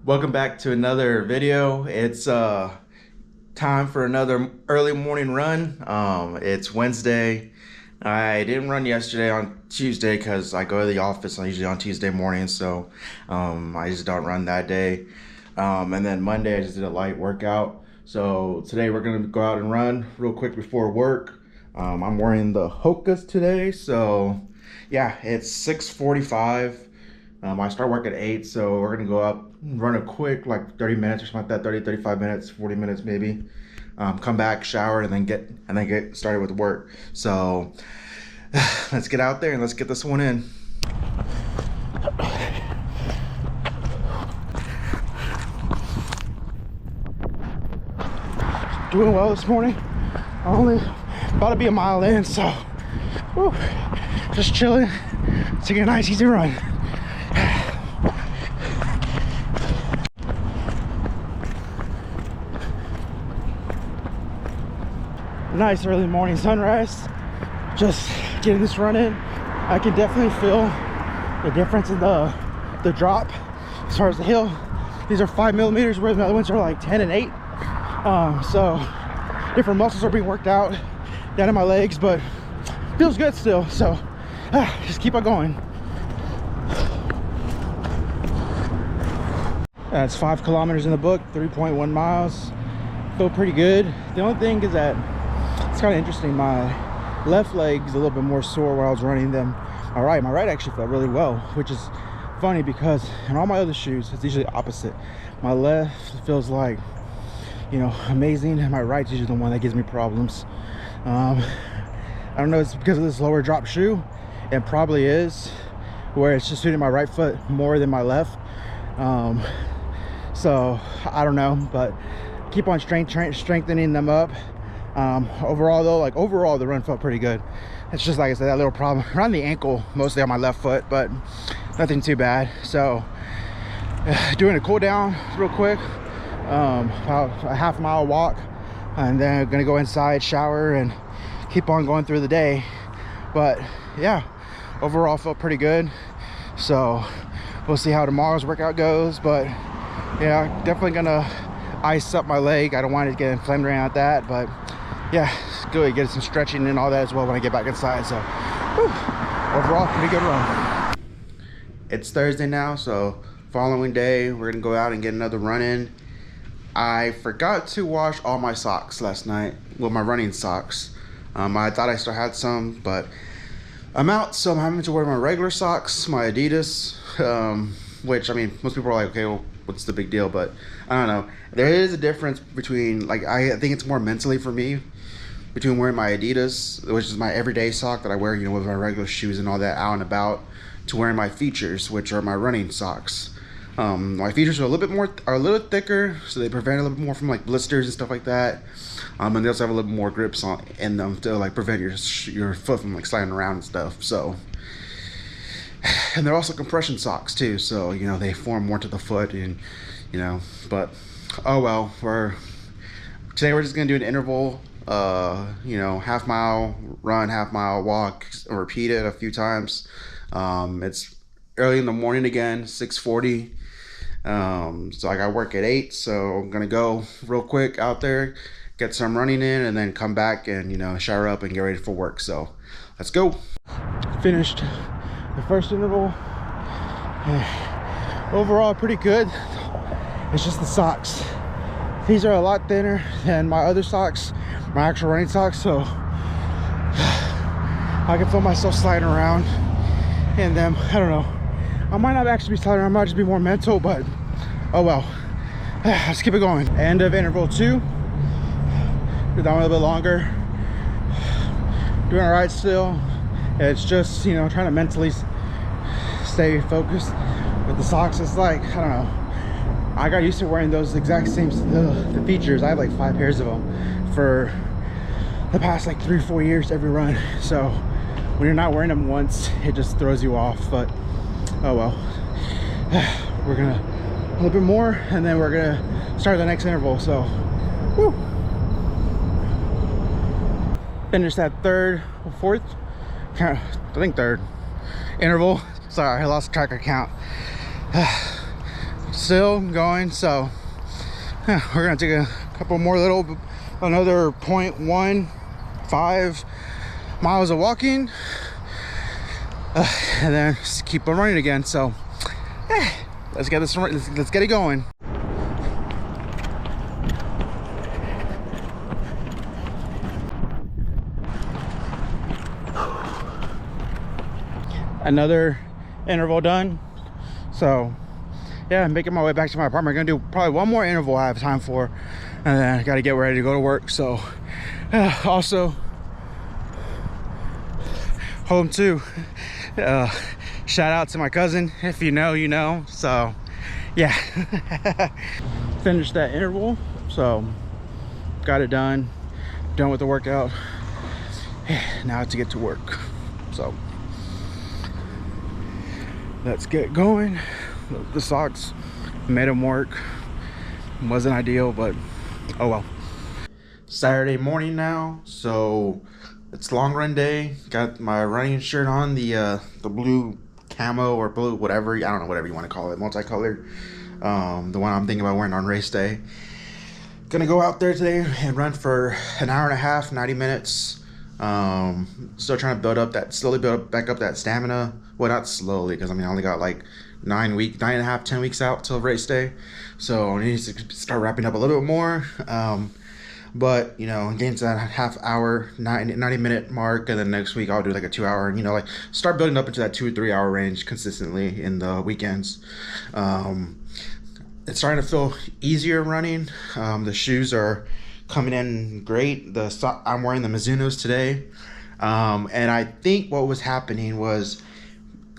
Welcome back to another video. It's time for another early morning run. It's Wednesday. I didn't run yesterday on Tuesday because I go to the office usually on Tuesday mornings, so I just don't run that day. And then Monday I just did a light workout. So today we're gonna go out and run real quick before work. I'm wearing the Hokas today, so yeah, it's 6:45. I start work at 8, so we're gonna go up, run a quick like 30 minutes or something like that, 30, 35 minutes, 40 minutes maybe. Come back, shower, and then get started with work. So let's get out there and let's get this one in. Doing well this morning. Only about to be a mile in, so whew, just chilling, taking a nice easy run. Nice early morning sunrise. Just getting this run in. I can definitely feel the difference in the drop as far as the hill. These are 5 millimeters, whereas the other ones are like 10 and 8. So different muscles are being worked out down in my legs, but feels good still. So just keep on going. That's 5 kilometers in the book, 3.1 miles. Feel pretty good. The only thing is that it's kind of interesting. My left leg's a little bit more sore while I was running than my right. My right actually felt really well, which is funny because in all my other shoes, it's usually opposite. My left feels like, you know, amazing, and my right's usually the one that gives me problems. I don't know, it's because of this lower drop shoe. It probably is, where it's just suiting my right foot more than my left. So I don't know, but keep on strengthening them up. Overall though, overall the run felt pretty good. It's just like I said, that little problem around the ankle, mostly on my left foot, but nothing too bad. So doing a cool down real quick, about a half-mile walk, and then gonna go inside, shower, and keep on going through the day. But yeah, overall felt pretty good. So we'll see how tomorrow's workout goes, but yeah, definitely gonna ice up my leg. I don't want it to get inflamed or anything like that, but yeah, it's good. Get some stretching and all that as well when I get back inside. So whew, overall pretty good run. It's Thursday now, so following day we're gonna go out and get another run in. I forgot to wash all my socks last night. Well, my running socks. I thought I still had some, but I'm out, so I'm having to wear my regular socks, my Adidas, which, I mean, most people are like, okay, well, what's the big deal? But I don't know. There is a difference between, like, I think it's more mentally for me, between wearing my Adidas, which is my everyday sock that I wear, you know, with my regular shoes and all that out and about, to wearing my features, which are my running socks. My features are a little thicker, so they prevent a little bit more from like blisters and stuff like that. And they also have a little bit more grips in them to like prevent your foot from like sliding around and stuff. So, and they're also compression socks too, so you know they form more to the foot, and you know. But oh well. Today we're just gonna do an interval. You know, half-mile run, half-mile walk, and repeat it a few times. It's early in the morning again, 6:40. So I got work at 8, so I'm gonna go real quick out there, get some running in, and then come back and, you know, shower up and get ready for work. So let's go. Finished the first interval. Overall pretty good. It's just the socks. These are a lot thinner than my other socks, my actual running socks, so I can feel myself sliding around in them. I don't know, I might not actually be sliding around, I might just be more mental, but oh well. Let's keep it going. End of interval 2. Do that one a little bit longer. Doing all right still. It's just, you know, trying to mentally stay focused. With the socks, it's like, I don't know, I got used to wearing those exact same the features. I have like 5 pairs of them for the past like 3-4 years every run. So when you're not wearing them once, it just throws you off. But oh well. We're gonna a little bit more, and then we're gonna start the next interval. So woo. Finished that fourth, I think third interval. Sorry, I lost track of count. still going. So we're gonna take a couple more another 0.15 miles of walking, and then just keep on running again. So let's get it going. Another interval done. So yeah, I'm making my way back to my apartment. I'm gonna do probably one more interval I have time for, and then I gotta get ready to go to work. So also home too. Shout out to my cousin. If you know, you know. So yeah. Finished that interval, so got it done with the workout. Now to get to work. So let's get going. The socks made them work. Wasn't ideal, but oh well. Saturday morning now, so it's long run day. Got my running shirt on, the blue camo or blue whatever, I don't know, whatever you want to call it, multicolored, the one I'm thinking about wearing on race day. Gonna go out there today and run for an hour and a half, 90 minutes. Still trying to slowly build back up that stamina. Well, not slowly, because I mean I only got like 9 and a half, 10 weeks out till race day, so I need to start wrapping up a little bit more. But you know, getting to that half hour, 90-minute mark, and then next week I'll do like a 2 hour, and you know, like start building up into that 2 or 3 hour range consistently in the weekends. It's starting to feel easier running. The shoes are coming in great. I'm wearing the Mizunos today, and I think what was happening was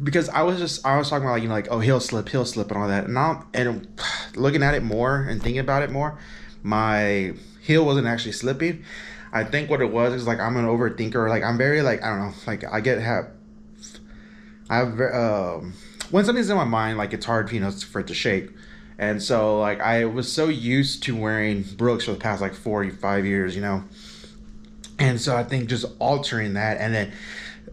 because I was talking about, like, you know, like, oh, he'll slip and all that, and looking at it more and thinking about it more, my heel wasn't actually slipping. I think what it was is like I'm an overthinker. Like I'm very, like, I don't know, like when something's in my mind, like it's hard, you know, for it to shake. And so like I was so used to wearing Brooks for the past like 45 years, you know, and so I think just altering that, and then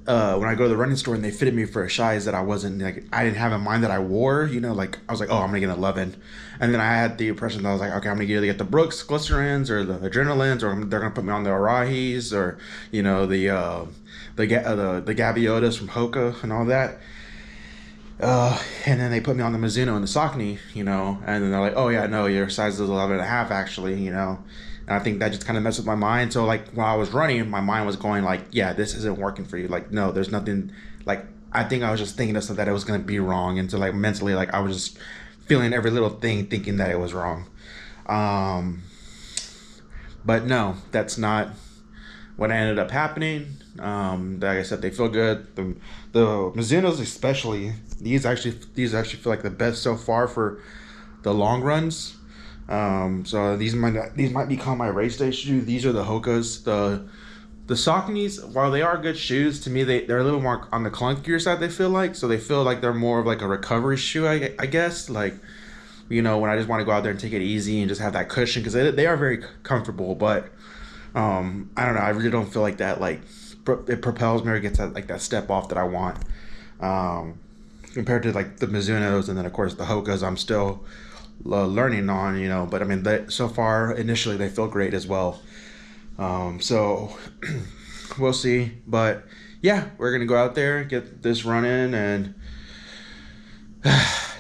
when I go to the running store and they fitted me for a size that I didn't have in mind that I wore, you know, like I was like, oh, I'm gonna get an 11, and then I had the impression that I was like, okay, I'm gonna either get the Brooks Glycerins or the Adrenalins, or they're gonna put me on the Arahis, or you know, the Gaviotas from Hoka and all that. And then they put me on the Mizuno and the Saucony, you know, and then they're like, oh yeah, no, your size is 11 and a half actually, you know. And I think that just kind of messed with my mind. So like while I was running, my mind was going like, yeah, this isn't working for you. Like, no, there's nothing. Like, I think I was just thinking of stuff that it was going to be wrong. And so like mentally, like I was just feeling every little thing, thinking that it was wrong. But no, that's not what ended up happening. Like I said, they feel good. The Mizunos especially, these actually feel like the best so far for the long runs. So these might become my race day shoe. These are the Hokas. The Sauconys, while they are good shoes, to me they're a little more on the clunkier side, they feel like. So they feel like they're more of like a recovery shoe, I guess. Like, you know, when I just want to go out there and take it easy and just have that cushion, because they are very comfortable, but I don't know, I really don't feel like that, like it propels me or gets that step off that I want, compared to like the Mizunos, and then of course the Hokas I'm still learning on, you know. But I mean, so far initially they feel great as well. So we'll see, but yeah, we're gonna go out there, get this running, and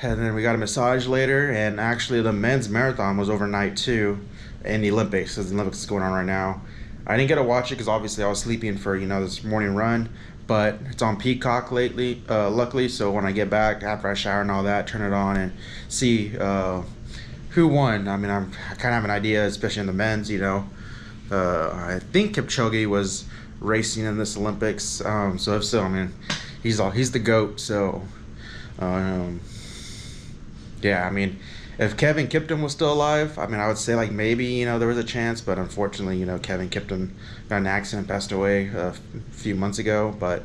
then we got a massage later. And actually the men's marathon was overnight too, in the Olympics, because the Olympics is going on right now. I didn't get to watch it because obviously I was sleeping for, you know, this morning run, but it's on Peacock lately, luckily. So when I get back after I shower and all that, turn it on and see who won. I mean, I kind of have an idea, especially in the men's, you know. I think Kipchoge was racing in this Olympics. So if so, I mean, he's the GOAT. So yeah, I mean, if Kevin Kipton was still alive, I mean, I would say like maybe, you know, there was a chance, but unfortunately, you know, Kevin Kipton got an accident, passed away a few months ago. But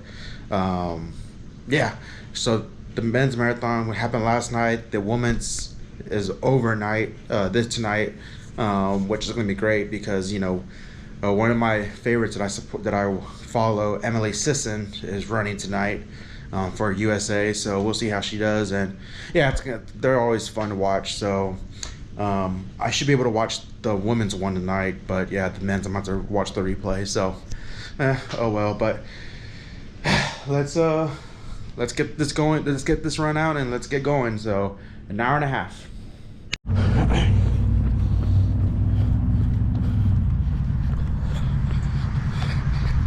yeah, so the men's marathon happened last night. The women's is overnight, tonight, which is going to be great because, you know, one of my favorites that I follow, Emily Sisson, is running tonight. for USA. So we'll see how she does. And yeah, they're always fun to watch. So I should be able to watch the women's one tonight, but yeah, the men's I'm about to watch the replay. So oh well. But let's get this going. Let's get this run out and let's get going. So an hour and a half.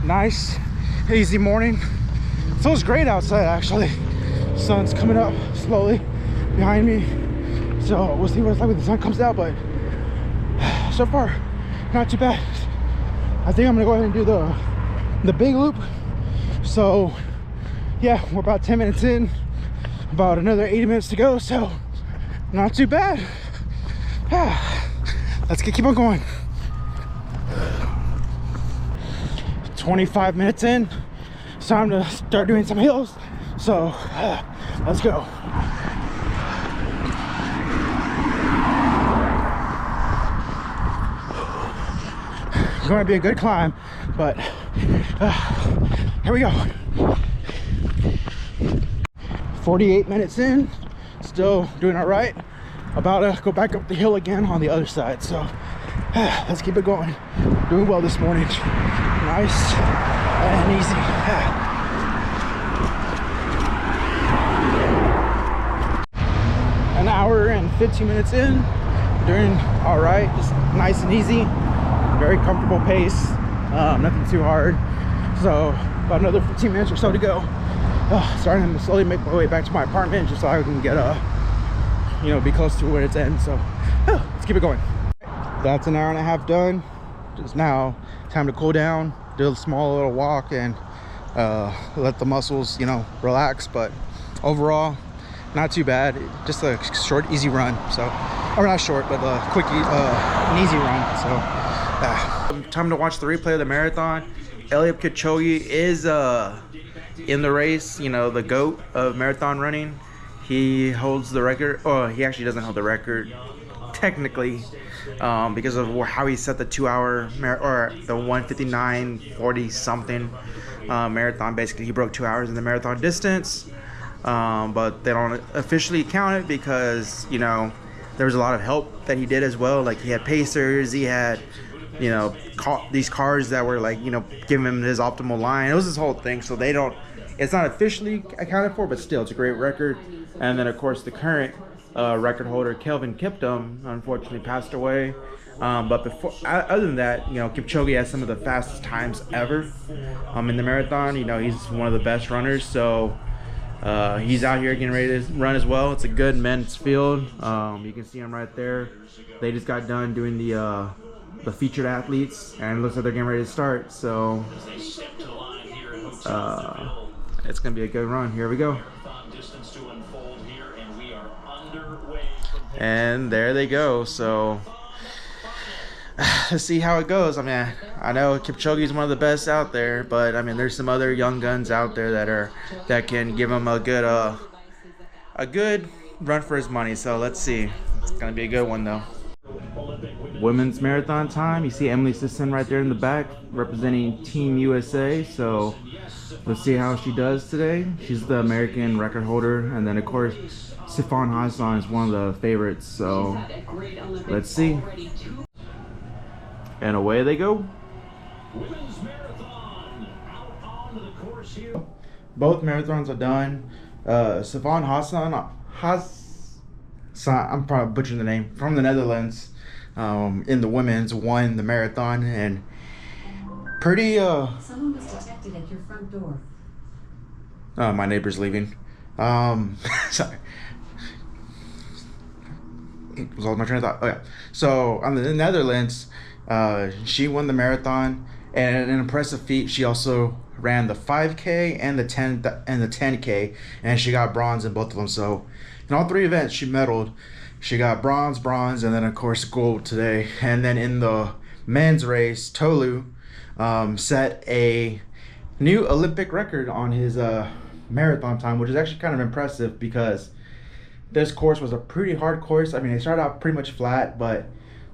Nice, easy morning. It feels great outside actually. Sun's coming up slowly behind me. So we'll see what it's like when the sun comes out, but so far, not too bad. I think I'm gonna go ahead and do the big loop. So yeah, we're about 10 minutes in, about another 80 minutes to go, so not too bad. Let's keep on going. 25 minutes in, it's time to start doing some hills. So let's go. It's going to be a good climb, but here we go. 48 minutes in, still doing all right. About to go back up the hill again on the other side. So let's keep it going. Doing well this morning. Nice and easy. An hour and 15 minutes in, doing all right. Just nice and easy. Very comfortable pace. Nothing too hard. So about another 15 minutes or so to go. Starting to slowly make my way back to my apartment just so I can get be close to where it's end. So let's keep it going. That's an hour and a half done. Just now time to cool down, do a small little walk, and let the muscles relax. But overall, not too bad. Just a short, easy run. So, or not short, but a quick, an easy run. So time to watch the replay of the marathon. Eliud Kipchoge is in the race, the GOAT of marathon running. He holds the record. Oh, he actually doesn't hold the record technically, because of how he set the 2 hour or the 1:59:40 something marathon. Basically, he broke 2 hours in the marathon distance, but they don't officially count it because there was a lot of help that he did as well. Like he had pacers, he had these cars that were giving him his optimal line. It was this whole thing, so they don't. It's not officially accounted for, but still, it's a great record. And then, of course, the current record holder, Kelvin Kiptum, unfortunately passed away. But before, other than that, Kipchoge has some of the fastest times ever in the marathon. He's one of the best runners. So he's out here getting ready to run as well. It's a good men's field. You can see him right there. They just got done doing the featured athletes, and it looks like they're getting ready to start. So it's gonna be a good run. Here we go. And there they go. So let's see how it goes. I mean, I know Kipchoge is one of the best out there, but I mean, there's some other young guns out there that can give him a good run for his money. So let's see. It's gonna be a good one though. Women's marathon time. You see Emily Sisson right there in the back representing Team USA. So let's see how she does today. She's the American record holder, and then of course Sifan Hassan is one of the favorites. So let's see. And away they go. Both marathons are done. Sifan Hassan, I'm probably butchering the name, from the Netherlands, in the women's, won the marathon, and pretty Someone was detected at your front door. My neighbor's leaving. Sorry. Was all my train of thought. Oh yeah. So on the Netherlands, she won the marathon, and an impressive feat. She also ran the 5K and the 10K, and she got bronze in both of them. So in all three events, she medaled. She got bronze, and then of course gold today. And then in the men's race, Tolu set a new Olympic record on his marathon time, which is actually kind of impressive because this course was a pretty hard course. I mean, they started out pretty much flat, but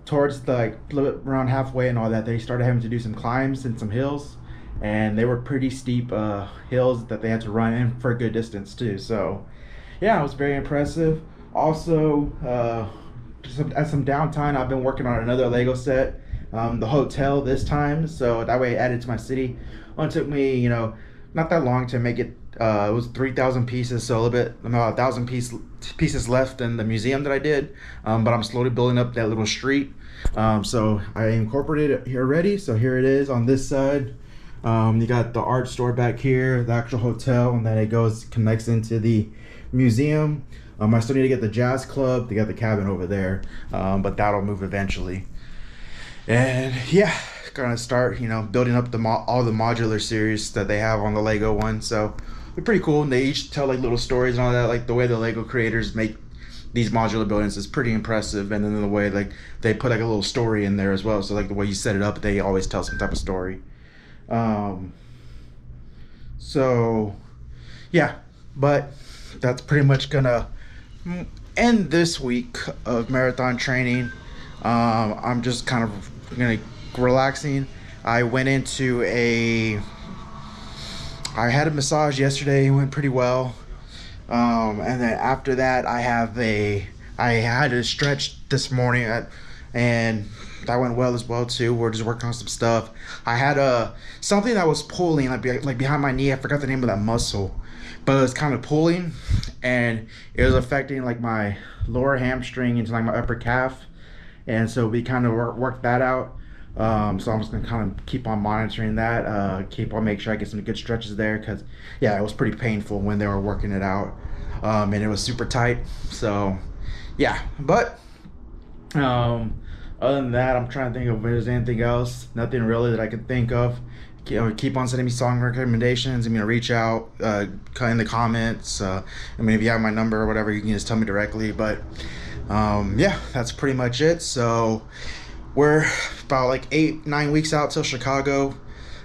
towards the around halfway and all that, they started having to do some climbs and some hills, and they were pretty steep hills that they had to run in for a good distance too. So yeah, it was very impressive. Also, at some downtime, I've been working on another Lego set, the hotel this time, so that way I added to my city. It took me, you know, not that long to make it. It was 3,000 pieces, so a little bit, about 1,000 pieces left in the museum that I did, but I'm slowly building up that little street. So I incorporated it here already, so here it is on this side. You got the art store back here, the actual hotel, and then it connects into the museum. I still need to get the jazz club to get the cabin over there, but that'll move eventually. And yeah, gonna start, you know, building up all the modular series that they have on the Lego one. So they're pretty cool, and they each tell like little stories and all that. Like the way the Lego creators make these modular buildings is pretty impressive, and then the way like they put like a little story in there as well. So like the way you set it up, they always tell some type of story. So yeah, but that's pretty much gonna end this week of marathon training. I'm just kind of relaxing. I had a massage yesterday. It went pretty well. And then after that, I had a stretch this morning, and that went well as well too. We're just working on some stuff. I had something that was pulling like behind my knee. I forgot the name of that muscle, but it was kind of pulling, and it was affecting like my lower hamstring into like my upper calf, and so we kind of worked that out. So I'm just gonna kind of keep on monitoring that, keep on making sure I get some good stretches there, because yeah, it was pretty painful when they were working it out, and it was super tight. So yeah, but other than that, I'm trying to think of if there's anything else. Nothing really that I can think of. Keep on sending me song recommendations. I'm gonna reach out, in the comments. I mean, if you have my number or whatever, you can just tell me directly. But yeah, that's pretty much it. So we're about like 8-9 weeks out till Chicago.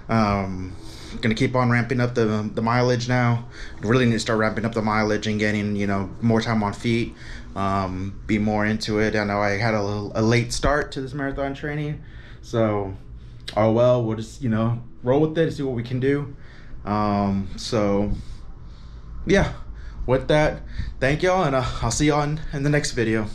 Gonna keep on ramping up the mileage now. Really need to start ramping up the mileage and getting, you know, more time on feet. Be more into it. I know I had a late start to this marathon training, so oh well, we'll just, you know, roll with it and see what we can do. So yeah, with that, thank y'all, and I'll see y'all in the next video.